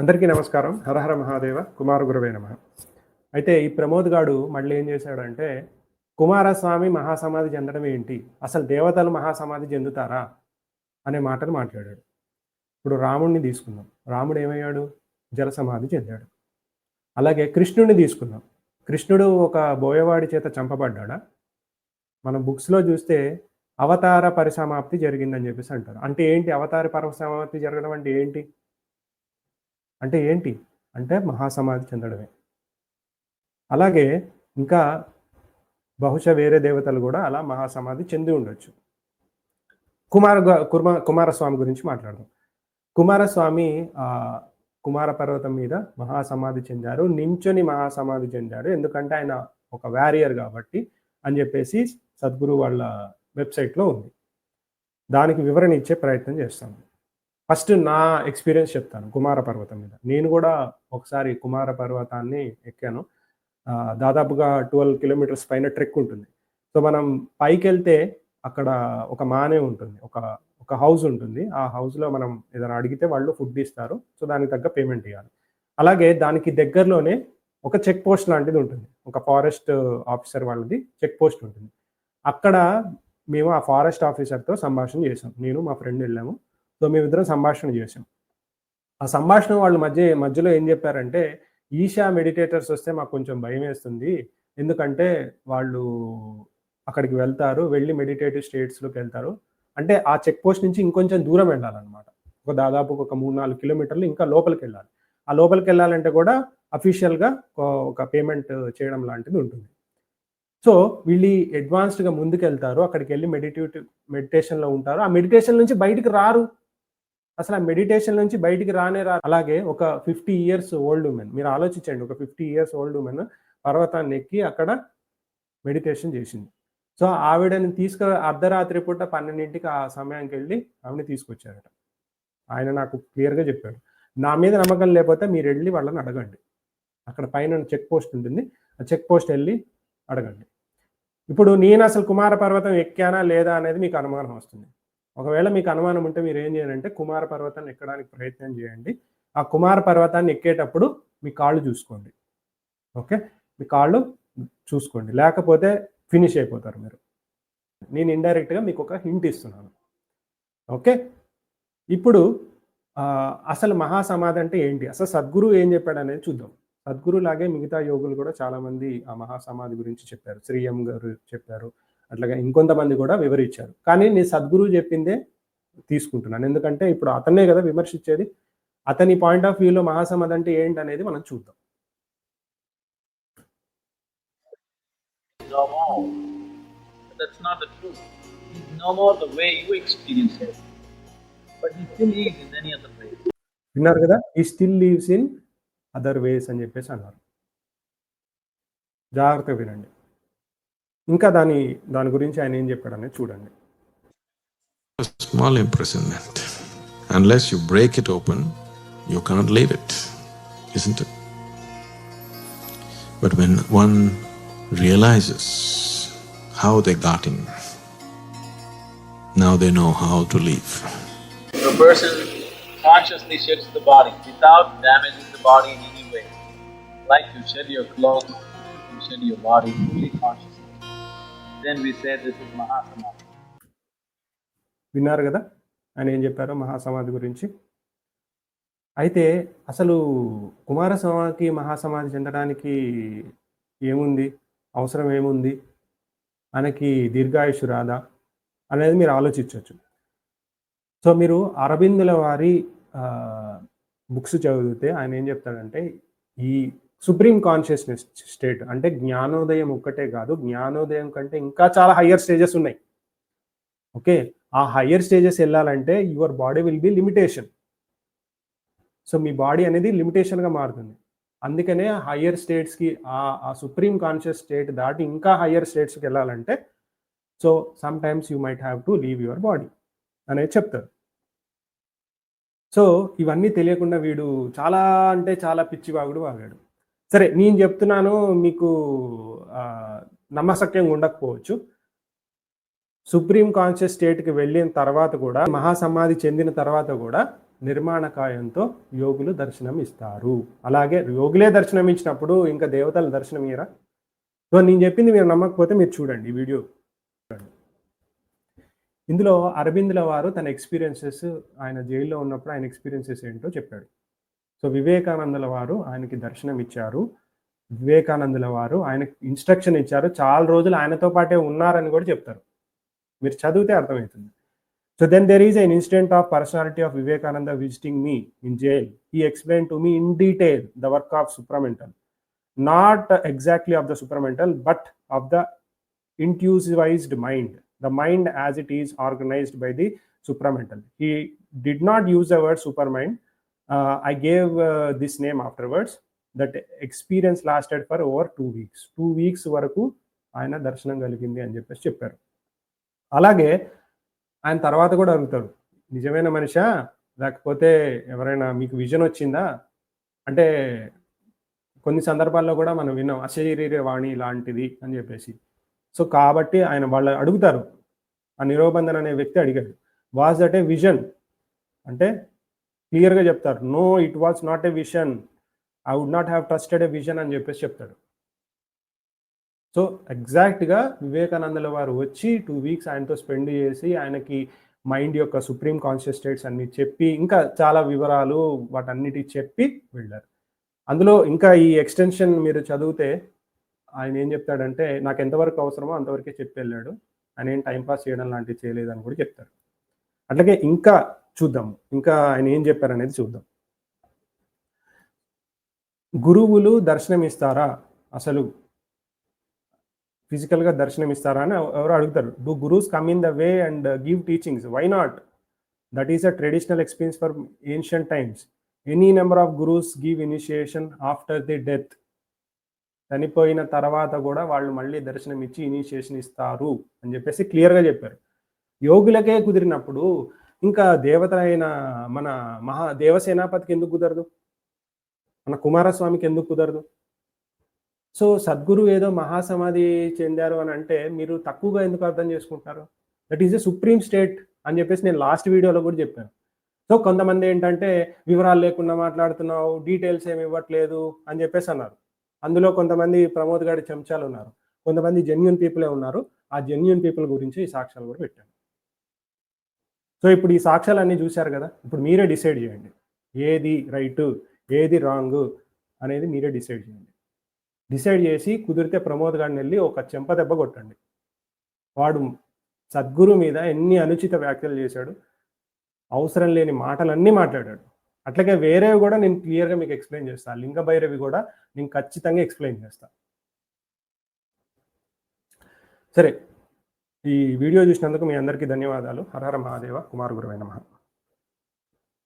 అందరికీ నమస్కారం. హరహర మహాదేవ, కుమార గురవే నమః. అయితే ఈ ప్రమోద్ గాడు మళ్ళీ ఏం చేశాడంటే, కుమారస్వామి మహాసమాధి చెందడం ఏంటి? అసలు దేవతలు మహాసమాధి చెందుతారా? అనే మాటలు మాట్లాడాడు. ఇప్పుడు రాముడిని తీసుకుందాం. రాముడు ఏమయ్యాడు? జలసమాధి చెందాడు. అలాగే కృష్ణుడిని తీసుకుందాం. కృష్ణుడు ఒక బోయవాడి చేత చంపబడ్డాడా? మనం బుక్స్‌లో చూస్తే అవతార పరిసమాప్తి జరిగిందని చెప్పేసి అంటారు. అంటే ఏంటి అవతార పరిసమాప్తి జరగడం అంటే ఏంటి? అంటే ఏంటి? అంటే మహాసమాధి చెందడమే. అలాగే ఇంకా బహుశా వేరే దేవతలు గూడా అలా మహాసమాధి చెంది ఉండొచ్చు. కుమారస్వామి గురించి మాట్లాడదాం. కుమారస్వామి కుమార పర్వతం మీద మహాసమాధి చెందారు. నించొని మహాసమాధి చెందాడు. ఎందుకంటే ఆయన ఒక వారియర్ గాబట్టి అని జెప్పేసి సద్గురు వాళ్ళ వెబ్‌సైట్‌లో ఉంది. దానికి వివరణ ఇచ్చే ప్రయత్నం చేస్తాను. ఫస్ట్ నా ఎక్స్‌పీరియన్స్ చెప్తాను కుమార పర్వతం మీద. నేను గూడా ఒకసారి కుమార పర్వతాన్ని ఎక్కాను. దాదాపుగా 12 కిలోమీటర్స్ పైన ట్రెక్ ఉంటుంది. సో, మనం పైకెళ్తే అక్కడ ఒక మానే ఉంటుంది. ఒక హౌస్ ఉంటుంది. ఆ హౌస్‌లో మనం ఏదైనా అడిగితే వాళ్ళు ఫుడ్ ఇస్తారు. సో, దానికి తగ్గ పేమెంట్ ఇయ్యాలి. అలాగే దానికి దగ్గరలోనే ఒక చెక్ పోస్ట్ లాంటిది ఉంటుంది. ఒక ఫారెస్ట్ ఆఫీసర్ వాళ్ళది చెక్ పోస్ట్ ఉంటుంది. అక్కడ మేము ఆ ఫారెస్ట్ ఆఫీసర్‌తో సంభాషణ చేశాం. నేను మా ఫ్రెండ్ ఎళ్ళాము. సో, మేమిద్దరం సంభాషణ చేశాం. ఆ సంభాషణ వాళ్ళు మధ్యలో ఏం చెప్పారంటే, ఈషా మెడిటేటర్స్ వస్తే మాకు కొంచెం భయమేస్తుంది. ఎందుకంటే వాళ్ళు అక్కడికి వెళ్తారు. వెళ్లి మెడిటేటివ్ స్టేట్స్‌లోకెళ్తారు. అంటే ఆ చెక్ పోస్ట్ నుంచి ఇంకొంచెం దూరం వెళ్ళాలన్నమాట. దాదాపుగా ఒక 3, 4 కిలోమీటర్లు ఇంకా లోపలికెళ్ళాలి. ఆ లోపలికెళ్ళాలంటే కూడా అఫీషియల్‌గా ఒక పేమెంట్ చేయడం లాంటిది ఉంటుంది. సో, వీళ్ళు అడ్వాన్స్డ్‌గా ముందుకెళ్తారు. అక్కడికెళ్ళి మెడిటేషన్‌లో ఉంటారు. ఆ మెడిటేషన్ నుంచి బయటికి రారు. అసలు ఆ మెడిటేషన్ నుంచి బయటికి రానే రారు. అలాగే ఒక 50 ఇయర్స్ ఓల్డ్ వుమెన్ మీరు ఆలోచించండి. ఒక 50 ఇయర్స్ ఓల్డ్ వుమెన్ పర్వతాన్ని ఎక్కి అక్కడ మెడిటేషన్ చేసింది. సో, ఆవిడని అర్ధరాత్రి పూట 12కి ఆ సమయానికెళ్ళి ఆవిడని తీసుకొచ్చారట. ఆయన నాకు క్లియర్‌గా చెప్పాడు. నా మీద నమ్మకం లేకపోతే మీరెళ్ళి వాళ్ళని అడగండి. అక్కడ పైన చెక్ పోస్ట్ ఉంటుంది. ఆ చెక్ పోస్ట్ ఎళ్లి అడగండి. ఇప్పుడు నేనసలు కుమార పర్వతం ఎక్కానా లేదా అనేది మీకు అనుమానం వస్తుంది. ఒకవేళ మీకు అనుమానం ఉంటే మీరేం చేయాలంటే కుమార పర్వతాన్ని ఎక్కడానికి ప్రయత్నం చేయండి. ఆ కుమార పర్వతాన్ని ఎక్కేటప్పుడు మీ కాళ్ళు చూసుకోండి. ఓకే. మీ కాళ్ళు చూసుకోండి. లేకపోతే ఫినిష్ అయిపోతారు మీరు. నేను ఇండైరెక్ట్‌గా మీకొక హింట్ ఇస్తున్నాను. ఓకే. ఇప్పుడు అసలు మహాసమాధి అంటే ఏంటి? అసలు సద్గురు ఏం చెప్పాడనేది చూద్దాం. సద్గురులాగే మిగతా యోగులు కూడా చాలామంది ఆ మహాసమాధి గురించి చెప్పారు. శ్రీ ఎం గారు చెప్పారు. అట్లాగే ఇంకొంతమంది కూడా వివరించారు. కానీ నేను సద్గురువు చెప్పిందే తీసుకుంటున్నాను. ఎందుకంటే ఇప్పుడు అతన్నే కదా విమర్శించేది. అతని పాయింట్ ఆఫ్ వ్యూలో మహాసమాధి అంటే ఏంటనేది మనం చూద్దాం. No more. But that's not the truth. He's no more the way you experience it. But he still lives in any other way. విన్నారు కదా? హి still lives in other ways అని చెప్పేసి అన్నారు. జాగ్రత్తగా వినండి. ఇంకా దాని గురించి ఆయన ఏం చెప్పాడనేది చూడండి. A small imprisonment. Unless you break it open, you can't leave it, isn't it? But when one realizes how they got in, now they know how to leave. A person consciously sheds the body without damaging the body in any way. Like you shed your clothes, you shed your body fully consciously. Then we say this is Mahasamadhi. విన్నారు కదా ఆయన ఏం చెప్పారో మహాసమాధి గురించి. అయితే అసలు కుమారస్వామికి మహాసమాధి చెందడానికి ఏముంది? అవసరం ఏముంది? ఆయనకి దీర్ఘాయుషు రాదా? అనేది మీరు ఆలోచించొచ్చు. సో, మీరు అరబిందుల వారి బుక్స్ చదివితే ఆయన ఏం చెప్తాడంటే ఈ సుప్రీం కాన్షియస్‌నెస్ స్టేట్ అంటే జ్ఞానోదయం ఒక్కటే కాదు. జ్ఞానోదయం కంటే ఇంకా చాలా హయ్యర్ స్టేజెస్ ఉన్నాయి. ఓకే. ఆ హయ్యర్ స్టేజెస్ ఎళ్ళాలంటే your body will be limitation. So, మీ బాడీ అనేది లిమిటేషన్‌గా మారుతుంది. అందుకనే హయ్యర్ స్టేట్స్‌కి ఆ సుప్రీం కాన్షియస్ స్టేట్ దాటి ఇంకా హయ్యర్ స్టేట్స్‌కి ఎళ్ళాలంటే so, sometimes you might have to leave your body అనేది చెప్తారు. సో, ఇవన్నీ తెలియకుండా వీడు చాలా అంటే చాలా పిచ్చివాగుడు వాగాడు. సరే నేను చెప్తున్నాను మీకు నమ్మశక్యంగా ఉండకపోవచ్చు. సుప్రీం కాన్షియస్ స్టేట్‌కి వెళ్ళిన తర్వాత కూడా మహాసమాధి చెందిన తర్వాత కూడా నిర్మాణకాయంతో యోగులు దర్శనం ఇస్తారు. అలాగే యోగులే దర్శనం ఇచ్చినప్పుడు ఇంకా దేవతలు దర్శనం ఇయ్యరా? సో నేను చెప్పింది మీరు నమ్మకపోతే మీరు చూడండి ఈ వీడియో. ఇందులో అరబిందుల వారు తన ఎక్స్పీరియన్సెస్, ఆయన జైల్లో ఉన్నప్పుడు ఆయన ఎక్స్పీరియన్సెస్ ఏంటో చెప్పాడు. సో వివేకానందుల వారు ఆయనకి దర్శనం ఇచ్చారు. వివేకానందుల వారు ఆయనకి ఇన్స్ట్రక్షన్ ఇచ్చారు. చాలా రోజులు ఆయనతో పాటే ఉన్నారని కూడా చెప్తారు. మీరు చదివితే అర్థమవుతుంది. So then there is an incident of personality of Vivekananda visiting me in jail. He explained to me in detail the work of supramental. Not exactly of the supramental, but of the intuitivized mind. The mind as it is organized by the supramental. He did not use the word supermind. I gave this name afterwards. That experience lasted for over 2 weeks. 2 weeks వరకు ఆయన దర్శనం కలిగింది అని చెప్పేసి చెప్పారు. అలాగే ఆయన తర్వాత కూడా అడుగుతాడు, నిజమైన మనిషా లేకపోతే ఎవరైనా మీకు విజన్ వచ్చిందా అంటే కొన్ని సందర్భాల్లో కూడా మనం విన్నాం అశరీర వాణి లాంటిది అని చెప్పేసి. సో కాబట్టి ఆయన వాళ్ళు అడుగుతారు, ఆ నిరోబంధన్ అనే వ్యక్తి అడిగాడు, వాజ్ దట్ ఏ విజన్ అంటే క్లియర్గా చెప్తారు, no it was not a vision, I would not have trusted a vision అని చెప్పేసి చెప్తాడు. సో ఎగ్జాక్ట్గా వివేకానందుల వారు వచ్చి 2 వీక్స్ ఆయనతో స్పెండ్ చేసి ఆయనకి మైండ్ యొక్క సుప్రీం కాన్షియస్ స్టేట్స్ అన్ని చెప్పి ఇంకా చాలా వివరాలు వాటన్నిటి చెప్పి వెళ్ళారు. అందులో ఇంకా ఈ ఎక్స్టెన్షన్ మీరు చదివితే ఆయన ఏం చెప్తాడంటే నాకు ఎంతవరకు అవసరమో అంతవరకే చెప్పి వెళ్ళాడు, ఆయన ఏం టైంపాస్ చేయడం లాంటివి చేయలేదని కూడా చెప్తారు. అట్లాగే ఇంకా చూద్దాం, ఇంకా ఆయన ఏం చెప్పారనేది చూద్దాం. గురువులు దర్శనం ఇస్తారా, అసలు ఫిజికల్గా దర్శనం ఇస్తారా అని ఎవరు అడుగుతారు. Do gurus come in the way and give teachings, why not? That is a traditional experience for ancient times. Any number of gurus give initiation after the death. చనిపోయిన తర్వాత కూడా వాళ్ళు మళ్ళీ దర్శనం ఇచ్చి ఇనిషియేషన్ ఇస్తారు అని చెప్పేసి క్లియర్గా చెప్పారు. యోగులకే కుదిరినప్పుడు ఇంకా దేవత అయిన మన దేవసేనాపతికి ఎందుకు కుదరదు? మన కుమారస్వామికి ఎందుకు కుదరదు? సో సద్గురు ఏదో మహాసమాధి చెందారు అని అంటే మీరు తక్కువగా ఎందుకు అర్థం చేసుకుంటారు? That is a supreme state అని చెప్పేసి నేను లాస్ట్ వీడియోలో కూడా చెప్పాను. సో కొంతమంది ఏంటంటే వివరాలు లేకుండా మాట్లాడుతున్నావు, డీటెయిల్స్ ఏమి ఇవ్వట్లేదు అని చెప్పేసి అన్నారు. అందులో కొంతమంది ప్రమోద్ గారి చెంచాలు ఉన్నారు, కొంతమంది జెన్యూన్ పీపులే ఉన్నారు. ఆ జెన్యూన్ పీపుల్ గురించి ఈ సాక్ష్యాలు కూడా పెట్టాను. సో ఇప్పుడు ఈ సాక్ష్యాలన్నీ చూశారు కదా, ఇప్పుడు మీరే డిసైడ్ చేయండి ఏది రైట్ ఏది రాంగ్ అనేది మీరే డిసైడ్ చేయండి. డిసైడ్ చేసి కుదిరితే ప్రమోద్ గారిని వెళ్ళి ఒక చెంప దెబ్బ కొట్టండి. వాడు సద్గురు మీద ఎన్ని అనుచిత వ్యాఖ్యలు చేశాడు, అవసరం లేని మాటలన్నీ మాట్లాడాడు. అట్లాగే వేరేవి కూడా నేను క్లియర్గా మీకు ఎక్స్ప్లెయిన్ చేస్తాను. లింగ భైరవి కూడా నేను ఖచ్చితంగా ఎక్స్ప్లెయిన్ చేస్తాను. సరే, ఈ వీడియో చూసినందుకు మీ అందరికీ ధన్యవాదాలు. హర హర మహాదేవ. కుమార్ గురువే నమః.